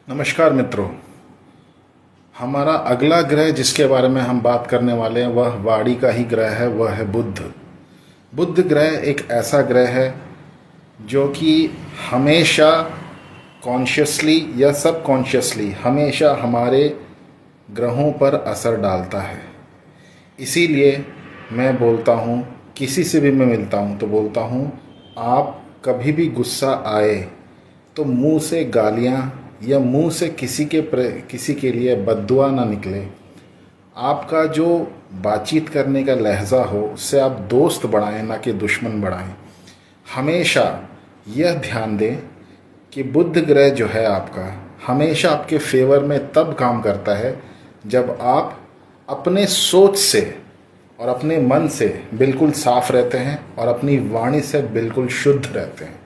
नमस्कार मित्रों। हमारा अगला ग्रह जिसके बारे में हम बात करने वाले हैं वह वाणी का ही ग्रह है, वह है बुध। बुध ग्रह एक ऐसा ग्रह है जो कि हमेशा कॉन्शियसली या सबकॉन्शियसली हमेशा हमारे ग्रहों पर असर डालता है। इसीलिए मैं बोलता हूँ, किसी से भी मैं मिलता हूँ तो बोलता हूँ, आप कभी भी गुस्सा आए तो मुंह से गालियाँ या मुंह से किसी के लिए बद्दुआ ना निकले। आपका जो बातचीत करने का लहजा हो उससे आप दोस्त बढ़ाएं, ना कि दुश्मन बढ़ाएं। हमेशा यह ध्यान दें कि बुध ग्रह जो है आपका हमेशा आपके फेवर में तब काम करता है जब आप अपने सोच से और अपने मन से बिल्कुल साफ रहते हैं और अपनी वाणी से बिल्कुल शुद्ध रहते हैं।